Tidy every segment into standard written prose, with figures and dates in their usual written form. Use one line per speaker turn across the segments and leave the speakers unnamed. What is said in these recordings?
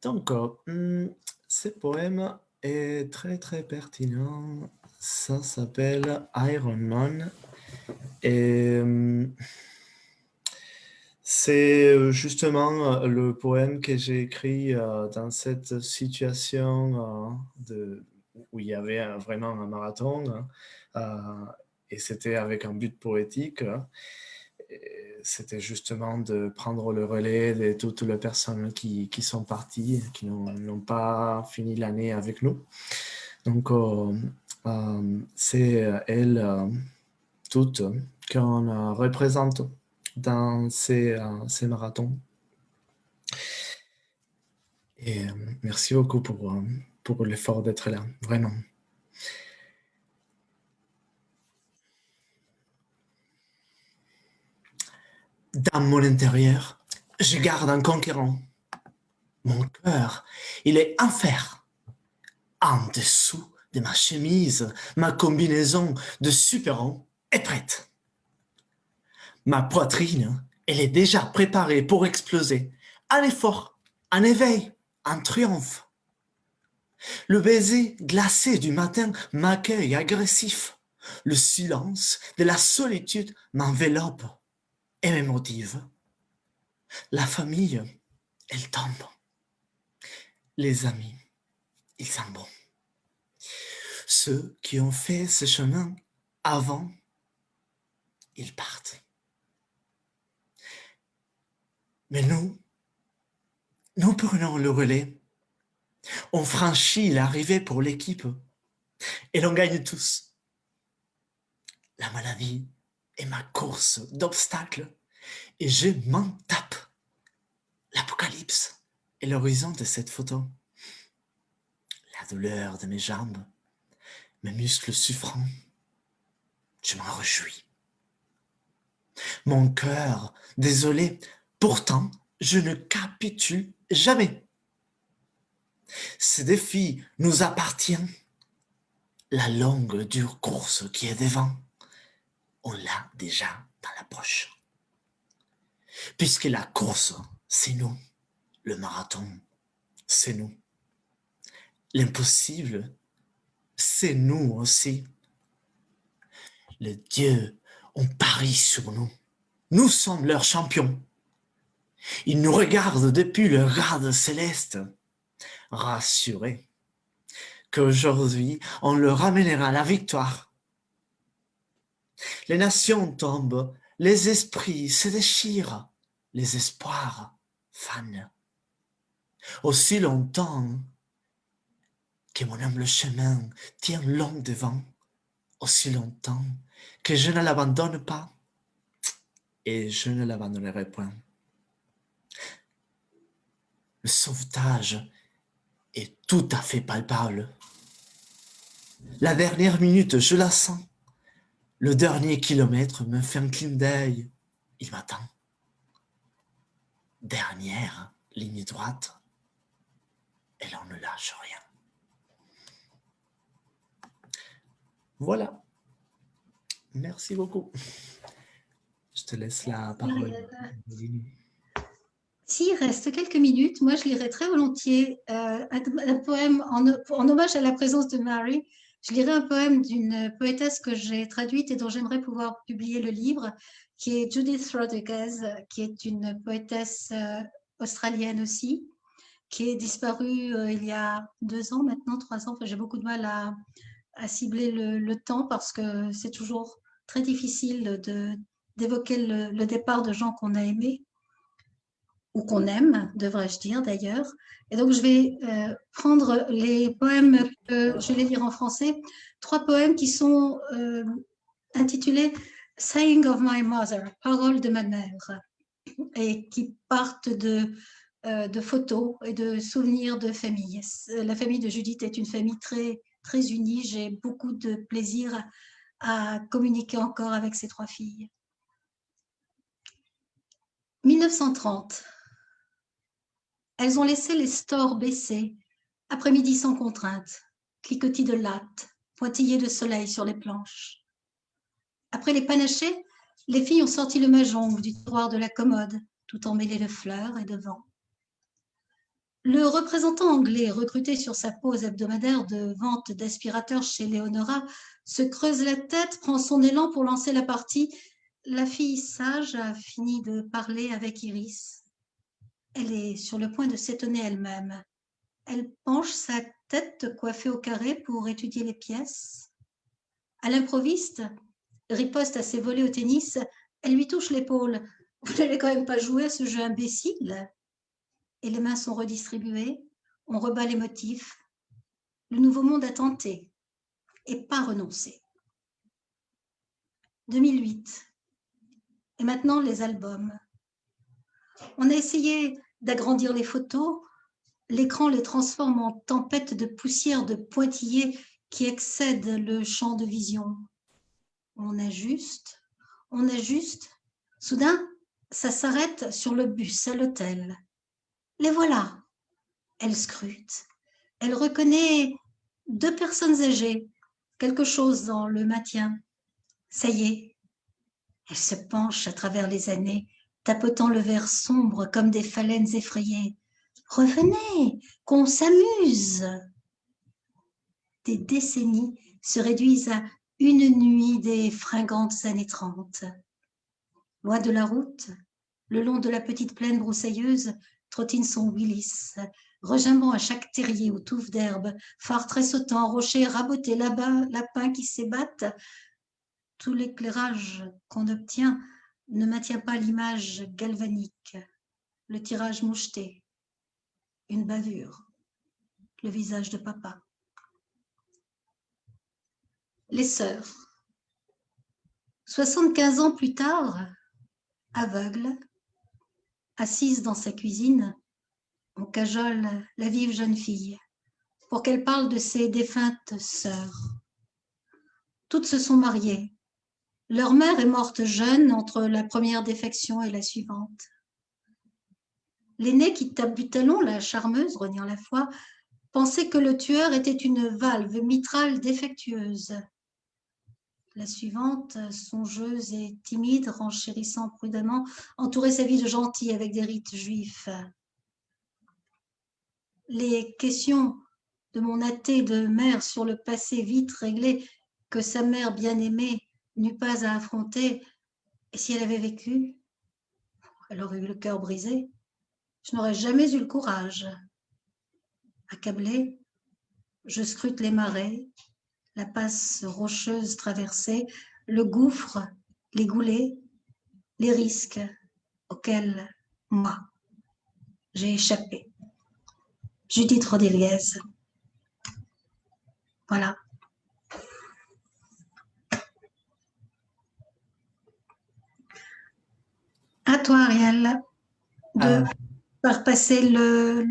Donc, ce poème est très, très pertinent. Ça s'appelle Iron Man et c'est justement le poème que j'ai écrit dans cette situation où il y avait vraiment un marathon, hein, et c'était avec un but poétique, hein. C'était justement de prendre le relais de toutes les personnes qui sont parties, qui n'ont pas fini l'année avec nous. Donc, c'est elles toutes qu'on représente dans ces marathons. Et merci beaucoup pour l'effort d'être là, vraiment. Dans mon intérieur, je garde un conquérant. Mon cœur, il est en fer. En dessous de ma chemise, ma combinaison de super-héros est prête. Ma poitrine, elle est déjà préparée pour exploser. Un effort, un éveil, un triomphe. Le baiser glacé du matin m'accueille agressif. Le silence de la solitude m'enveloppe et me motive. La famille, elle tombe. Les amis, ils s'en vont. Ceux qui ont fait ce chemin avant, ils partent. Mais nous prenons le relais. On franchit l'arrivée pour l'équipe et l'on gagne tous. La maladie est ma course d'obstacles et je m'en tape. L'apocalypse est l'horizon de cette photo. La douleur de mes jambes, mes muscles souffrants, je m'en réjouis. Mon cœur, désolé, pourtant je ne capitule jamais. Ce défi nous appartient. La longue, dure course qui est devant, on l'a déjà dans la poche. Puisque la course, c'est nous. Le marathon, c'est nous. L'impossible, c'est nous aussi. Les dieux ont pari sur nous. Nous sommes leurs champions. Ils nous regardent depuis le rade céleste, rassurés qu'aujourd'hui, on leur ramènera la victoire. Les nations tombent, les esprits se déchirent, les espoirs fanent. Aussi longtemps que mon humble chemin tient long devant, aussi longtemps que je ne l'abandonne pas, et je ne l'abandonnerai point. Le sauvetage est tout à fait palpable. La dernière minute, je la sens. Le dernier kilomètre me fait un clin d'œil. Il m'attend. Dernière ligne droite, et l'on ne lâche rien. Voilà. Merci beaucoup. Je te laisse la parole.
S'il reste quelques minutes, moi je lirai très volontiers un poème en hommage à la présence de Mary. Je lirai un poème d'une poétesse que j'ai traduite et dont j'aimerais pouvoir publier le livre, qui est Judith Rodriguez, qui est une poétesse australienne aussi, qui est disparue il y a 2 ans maintenant, 3 ans. Enfin, j'ai beaucoup de mal à cibler le temps parce que c'est toujours très difficile d'évoquer le départ de gens qu'on a aimés ou qu'on aime, devrais-je dire d'ailleurs. Et donc, je vais prendre les poèmes que je vais les lire en français. 3 poèmes qui sont intitulés Saying of My Mother, paroles de ma mère, et qui partent de photos et de souvenirs de famille. La famille de Judith est une famille très, très unie. J'ai beaucoup de plaisir à communiquer encore avec ces 3 filles. 1930. Elles ont laissé les stores baissés, après-midi sans contrainte, cliquetis de lattes, pointillés de soleil sur les planches. Après les panachés, les filles ont sorti le mahjong du tiroir de la commode, tout emmêlé de fleurs et de vent. Le représentant anglais recruté sur sa pause hebdomadaire de vente d'aspirateurs chez Leonora se creuse la tête, prend son élan pour lancer la partie. La fille sage a fini de parler avec Iris. Elle est sur le point de s'étonner elle-même. Elle penche sa tête coiffée au carré pour étudier les pièces. À l'improviste, riposte à ses volets au tennis, elle lui touche l'épaule. Vous n'allez quand même pas jouer à ce jeu imbécile? Et les mains sont redistribuées, on rebat les motifs. Le nouveau monde a tenté et pas renoncé. 2008. Et maintenant, les albums. On a essayé d'agrandir les photos. L'écran les transforme en tempête de poussière de pointillés qui excèdent le champ de vision. On ajuste, on ajuste. Soudain, ça s'arrête sur le bus à l'hôtel. Les voilà. Elle scrute. Elle reconnaît 2 personnes âgées. Quelque chose dans le maintien. Ça y est. Elle se penche à travers les années, tapotant le verre sombre comme des phalènes effrayées. Revenez, qu'on s'amuse. Des décennies se réduisent à une nuit des fringantes années 30. Loin de la route, le long de la petite plaine broussailleuse, trottine son Willis, regimbant à chaque terrier ou touffe d'herbe, phare tressautant, rochers rabotés là-bas, lapins qui s'ébattent. Tout l'éclairage qu'on obtient ne maintient pas l'image galvanique, le tirage moucheté, une bavure, le visage de papa. Les sœurs. 75 ans plus tard, aveugle, assise dans sa cuisine, on cajole la vive jeune fille pour qu'elle parle de ses défuntes sœurs. Toutes se sont mariées. Leur mère est morte jeune entre la première défection et la suivante. L'aînée qui tape du talon, la charmeuse, reniant la foi, pensait que le tueur était une valve mitrale défectueuse. La suivante, songeuse et timide, renchérissant prudemment, entourait sa vie de gentille avec des rites juifs. Les questions de mon athée de mère sur le passé vite réglé que sa mère bien-aimée n'eut pas à affronter, et si elle avait vécu, elle aurait eu le cœur brisé. Je n'aurais jamais eu le courage. Accablée, je scrute les marais, la passe rocheuse traversée, le gouffre, les goulets, les risques auxquels, moi, j'ai échappé. Judith Rodriguez. Voilà. À toi, Ariel, de faire passer le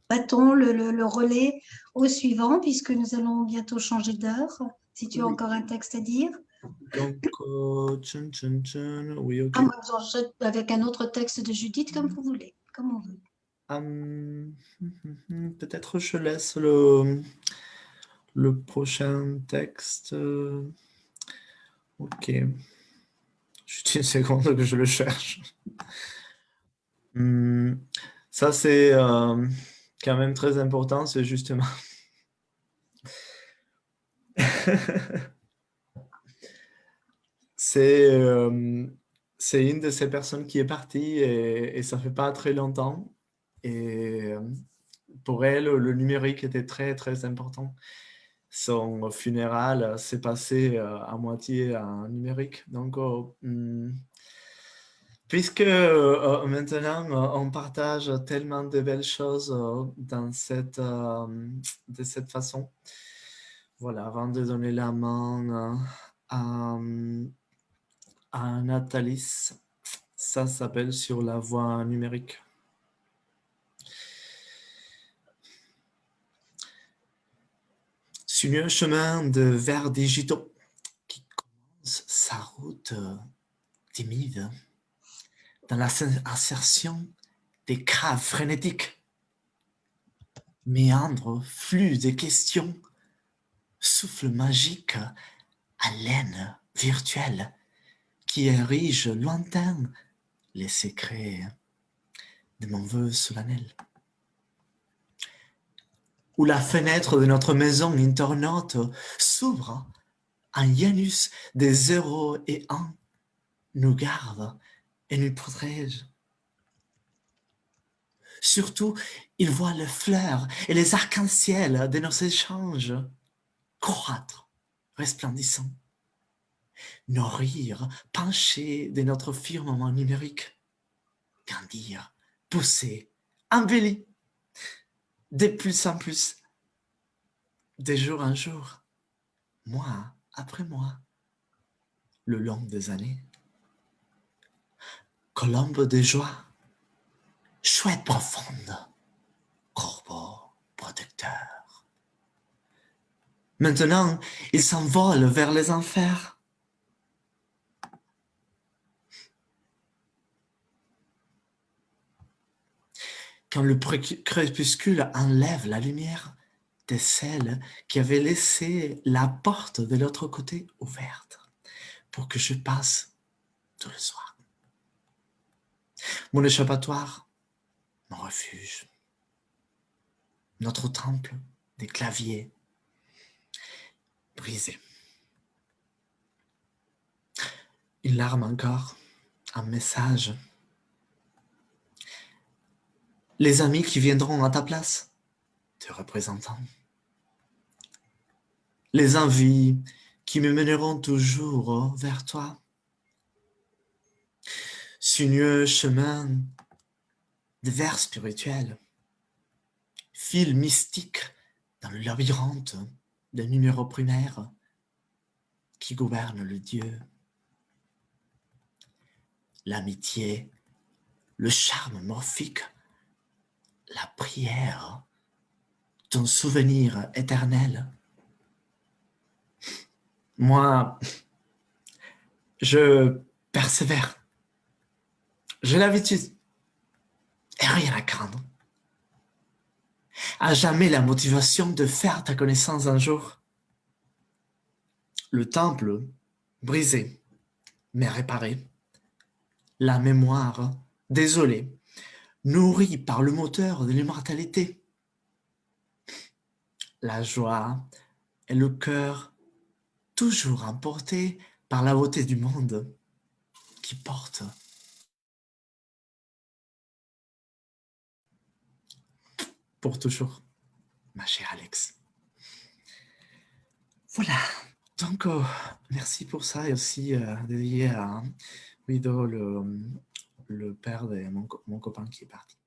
bâton, le relais au suivant, puisque nous allons bientôt changer d'heure, si tu as
Oui.
encore un texte à dire.
Donc, oui, ok.
Ah, moi, j'enchaîne avec un autre texte de Judith, comme vous voulez, comme on veut.
Peut-être je laisse le prochain texte. Ok. Juste une seconde que je le cherche. Ça, c'est quand même très important, c'est justement. C'est une de ces personnes qui est partie et ça fait pas très longtemps. Et pour elle, le numérique était très, très important. Son funéral s'est passé à moitié en numérique. Donc, puisque maintenant on partage tellement de belles choses de cette façon, voilà, avant de donner la main à Nathalie, ça s'appelle Sur la voie numérique. Sur un chemin de verres digitaux qui commence sa route timide dans l'insertion des graves frénétiques, méandre, flux de questions, souffle magique, haleine virtuelle qui érige lointain les secrets de mon vœu solennel. où la fenêtre de notre maison internaute s'ouvre, un Janus des 0 et 1 nous garde et nous protège. Surtout, il voit les fleurs et les arcs-en-ciel de nos échanges croître, resplendissants, nourrir, pencher de notre firmament numérique, grandir, pousser, embellir, de plus en plus, de jour en jour, mois après mois, le long des années. Colombe de joie, chouette profonde, corbeau protecteur. Maintenant, il s'envole vers les enfers. Quand le crépuscule enlève la lumière de celle qui avait laissé la porte de l'autre côté ouverte pour que je passe tout le soir. Mon échappatoire, mon refuge, notre temple des claviers brisés. Une larme encore, un message. Les amis qui viendront à ta place, te représentant. Les envies qui me mèneront toujours vers toi. Sinueux chemin de vers spirituels, fil mystique dans le labyrinthe des numéros primaires qui gouvernent le Dieu. L'amitié, le charme morphique, la prière, ton souvenir éternel. Moi, je persévère. J'ai l'habitude et rien à craindre. À jamais la motivation de faire ta connaissance un jour. Le temple, brisé, mais réparé. La mémoire, désolée, nourrie par le moteur de l'immortalité. La joie et le cœur toujours emportés par la beauté du monde qui porte. Pour toujours, ma chère Alex. Voilà, donc merci pour ça et aussi dédié à Guido, le père de mon copain qui est parti.